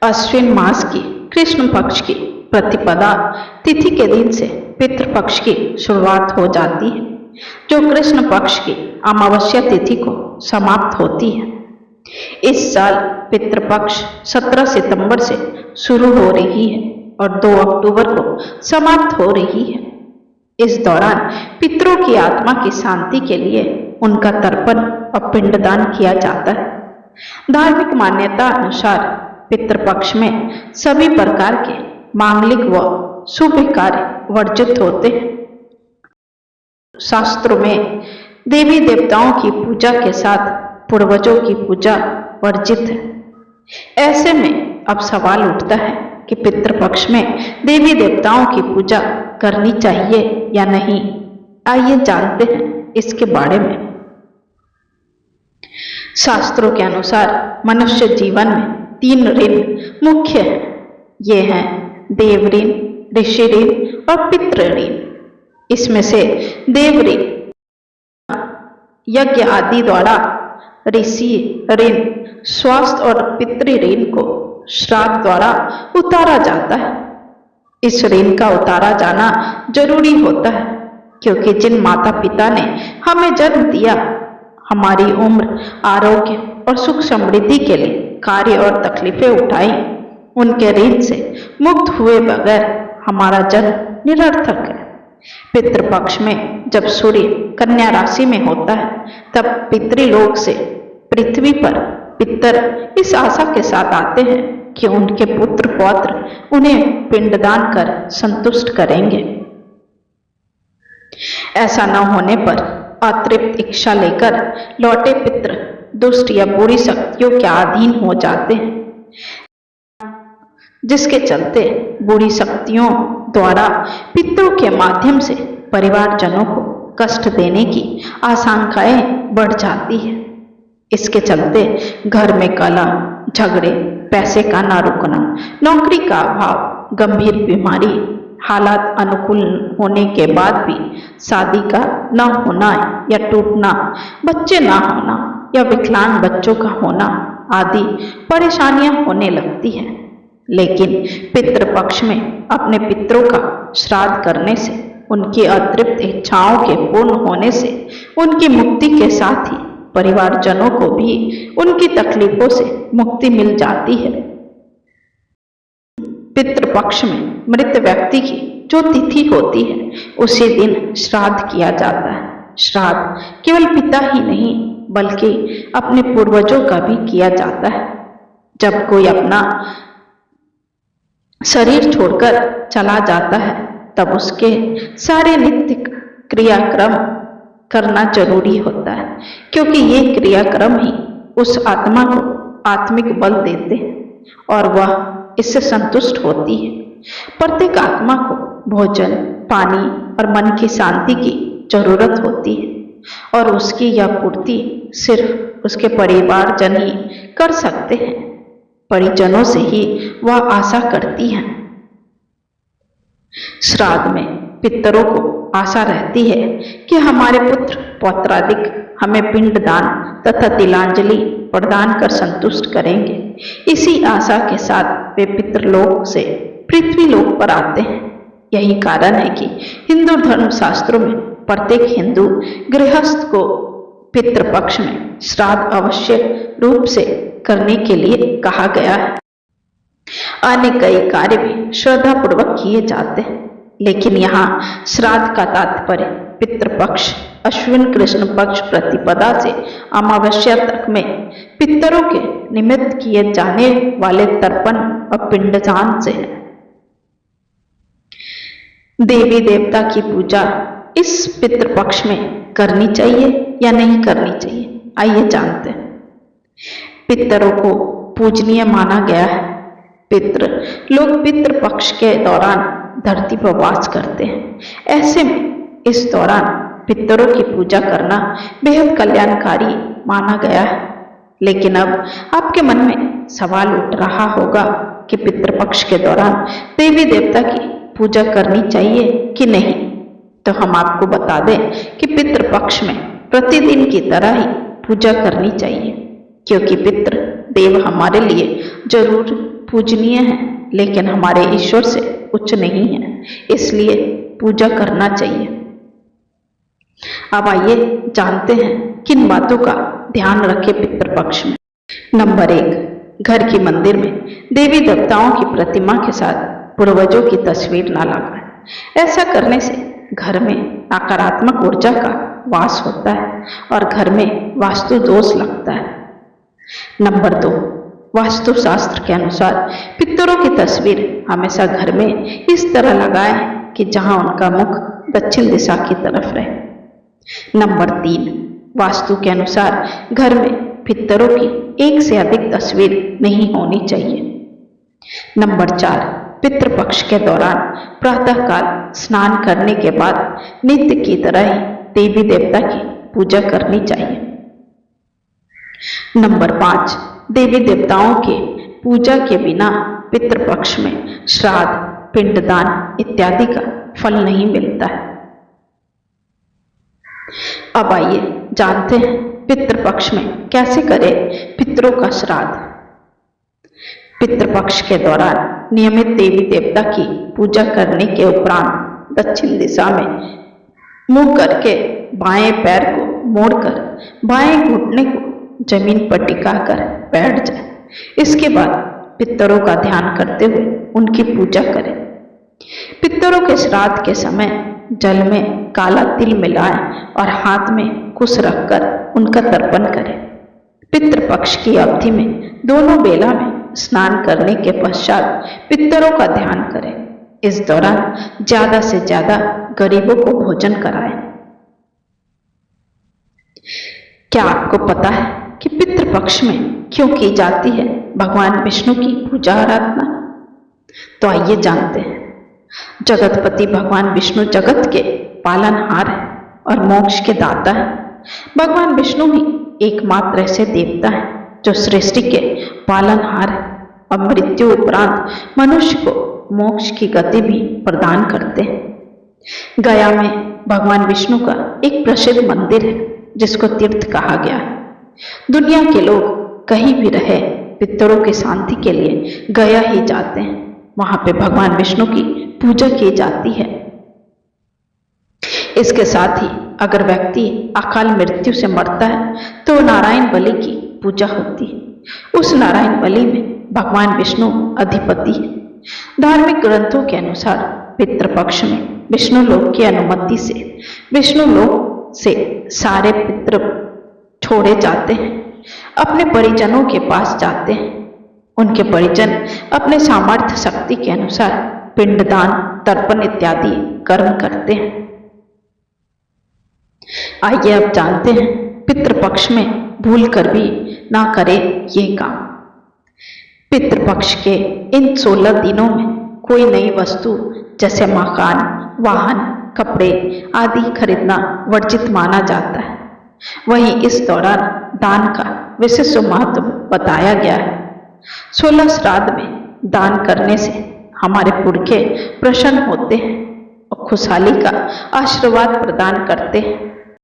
अश्विन मास की कृष्ण पक्ष की प्रतिपदा तिथि के दिन से पितृपक्ष की शुरुआत हो जाती है, जो कृष्ण पक्ष की अमावस्या तिथि को समाप्त होती है। इस साल पितृपक्ष 17 सितंबर से शुरू हो रही है और 2 अक्टूबर को समाप्त हो रही है। इस दौरान पितरों की आत्मा की शांति के लिए उनका तर्पण और पिंडदान किया जाता है। धार्मिक मान्यता अनुसार पितृपक्ष में सभी प्रकार के मांगलिक व शुभ कार्य वर्जित होते हैं। शास्त्रों में देवी देवताओं की पूजा के साथ पूर्वजों की पूजा वर्जित है। ऐसे में अब सवाल उठता है कि पितृपक्ष में देवी देवताओं की पूजा करनी चाहिए या नहीं। आइए जानते हैं इसके बारे में। शास्त्रों के अनुसार मनुष्य जीवन में 3 ऋण मुख्य हैं। ये हैं देव ऋण, ऋषि ऋण और पितृ ऋण। इसमें से देव ऋण यज्ञ आदि द्वारा, ऋषि ऋण स्वास्थ्य और पितृ ऋण को श्राद्ध द्वारा उतारा जाता है। इस ऋण का उतारा जाना जरूरी होता है, क्योंकि जिन माता पिता ने हमें जन्म दिया, हमारी उम्र, आरोग्य और सुख समृद्धि के लिए कार्य और तकलीफें उठाई, उनके ऋण से मुक्त हुए बगैर हमारा जन्म निरर्थक है। पितृपक्ष में जब सूर्य कन्या राशि में होता है, तब पितृलोक से पृथ्वी पर पितर इस आशा के साथ आते हैं कि उनके पुत्र पौत्र उन्हें पिंडदान कर संतुष्ट करेंगे। ऐसा न होने पर अतृप्त इच्छा लेकर लौटे पितर दुष्ट या बुरी शक्तियों के अधीन हो जाते हैं, जिसके चलते बुरी शक्तियों द्वारा पितरों के माध्यम से परिवारजनों को कष्ट देने की आशंकाएं बढ़ जाती है। इसके चलते घर में कलह, झगड़े, पैसे का ना रुकना, नौकरी का अभाव, गंभीर बीमारी, हालात अनुकूल होने के बाद भी शादी का न होना या टूटना, बच्चे ना होना या विकलांग बच्चों का होना आदि परेशानियां होने लगती हैं। लेकिन पितृपक्ष में अपने पितरों का श्राद्ध करने से, उनकी अतृप्त इच्छाओं के पूर्ण होने से, उनकी मुक्ति के साथ ही परिवारजनों को भी उनकी तकलीफों से मुक्ति मिल जाती है। पितृपक्ष में मृत व्यक्ति की जो तिथि होती है, उसी दिन श्राद्ध किया जाता है। श्राद्ध केवल पिता ही नहीं, बल्कि अपने पूर्वजों का भी किया जाता है। जब कोई अपना शरीर छोड़कर चला जाता है, तब उसके सारे नित्य क्रियाक्रम करना जरूरी होता है, क्योंकि ये क्रियाक्रम ही उस आत्मा को आत्मिक बल देते हैं और वह इससे संतुष्ट होती है। प्रत्येक आत्मा को भोजन, पानी और मन की शांति की जरूरत होती है, और उसकी यह पूर्ति सिर्फ उसके परिवारजन ही कर सकते हैं। परिजनों से ही वह आशा करती है। श्राद्ध में पितरों को आशा रहती है कि हमारे पुत्र पौत्रादिक हमें पिंडदान तथा तिलांजलि प्रदान कर संतुष्ट करेंगे। इसी आशा के साथ वे पितृलोक से पृथ्वी लोक पर आते हैं। यही कारण है कि हिंदू धर्म शास्त्रों में प्रत्येक हिंदू गृहस्थ को पितृपक्ष में श्राद्ध अवश्य रूप से करने के लिए कहा गया है। अन्य कई कार्य भी श्रद्धा पूर्वक किए जाते हैं, लेकिन यहाँ श्राद्ध का तात्पर्य पितृपक्ष अश्विन कृष्ण पक्ष प्रतिपदा से अमावस्या तक में पितरों के निमित्त किए जाने वाले तर्पण और पिंडदान से है। देवी देवता की पूजा इस पितृपक्ष में करनी चाहिए या नहीं करनी चाहिए, आइए जानते हैं। पितरों को पूजनीय माना गया है। पितृ लोग पितृपक्ष के दौरान धरती पर वास करते हैं। ऐसे में इस दौरान पितरों की पूजा करना बेहद कल्याणकारी माना गया है। लेकिन अब आपके मन में सवाल उठ रहा होगा कि पितृपक्ष के दौरान देवी देवता की पूजा करनी चाहिए कि नहीं। तो हम आपको बता दें कि पितृपक्ष में प्रतिदिन की तरह ही पूजा करनी चाहिए, क्योंकि पितृ देव हमारे लिए जरूर पूजनीय हैं, लेकिन हमारे ईश्वर से उच्च नहीं है, इसलिए पूजा करना चाहिए। अब आइए जानते हैं किन बातों का ध्यान रखें पितृपक्ष में। नंबर 1, घर की मंदिर में देवी देवताओं की प्रतिमा के साथ पूर्वजों की तस्वीर न लगाएं। ऐसा करने से घर में नकारात्मक ऊर्जा का वास होता है और घर में वास्तु दोष लगता है। नंबर 2, वास्तु शास्त्र के अनुसार पितरों की तस्वीर हमेशा घर में इस तरह लगाएं कि जहां उनका मुख दक्षिण दिशा की तरफ रहे। नंबर 3, वास्तु के अनुसार घर में पितरों की एक से अधिक तस्वीर नहीं होनी चाहिए। नंबर 4, पितृपक्ष के दौरान प्रातःकाल स्नान करने के बाद नित्य की तरह ही देवी देवता की पूजा करनी चाहिए। नंबर 5, देवी देवताओं के पूजा के बिना पितृपक्ष में श्राद्ध, पिंडदान इत्यादि का फल नहीं मिलता है। अब आइए जानते हैं पितृपक्ष में कैसे करें पितरों का श्राद्ध। पितृपक्ष के दौरान नियमित देवी देवता की पूजा करने के उपरांत दक्षिण दिशा में मुंह करके बाएं पैर को मोड़कर बाएं घुटने को जमीन पर टिकाकर बैठ जाए। इसके बाद पितरों का ध्यान करते हुए उनकी पूजा करें। पितरों के श्राद्ध के समय जल में काला तिल मिलाएं और हाथ में कुश रखकर उनका तर्पण करें। पितृपक्ष की अवधि में दोनों बेला में स्नान करने के पश्चात पितरों का ध्यान करें। इस दौरान ज्यादा से ज्यादा गरीबों को भोजन कराएं। क्या आपको पता है कि पितृपक्ष में क्यों की जाती है भगवान विष्णु की पूजा आराधना? तो आइए जानते हैं। जगतपति भगवान विष्णु जगत के पालनहार है और मोक्ष के दाता है। भगवान विष्णु ही एकमात्र ऐसे देवता है जो सृष्टि के पालनहार है और मृत्यु उपरांत मनुष्य को मोक्ष की गति भी प्रदान करते हैं। गया में भगवान विष्णु का एक प्रसिद्ध मंदिर है जिसको तीर्थ कहा गया है। दुनिया के लोग कहीं भी रहे पितरों की शांति के लिए गया ही जाते हैं। वहां पे भगवान विष्णु की पूजा की जाती है। इसके साथ ही अगर व्यक्ति अकाल मृत्यु से मरता है तो नारायण बलि की पूजा होती है। उस नारायण बलि में भगवान विष्णु अधिपति है। धार्मिक ग्रंथों के अनुसार पितृपक्ष में विष्णु लोक की अनुमति से विष्णु लोक से सारे पितृ छोड़े जाते हैं, अपने परिजनों के पास जाते हैं। उनके परिजन अपने सामर्थ्य शक्ति के अनुसार पिंडदान, तर्पण इत्यादि कर्म करते हैं। आइए अब जानते हैं पितृपक्ष में भूल कर भी ना करें ये काम। पितृपक्ष के इन 16 दिनों में कोई नई वस्तु जैसे मकान, वाहन, कपड़े आदि खरीदना वर्जित माना जाता है। वहीं इस दौरान दान का विशेष महत्व बताया गया है। 16 श्राद्ध में दान करने से हमारे पुरखे प्रसन्न होते हैं और खुशहाली का आशीर्वाद प्रदान करते हैं।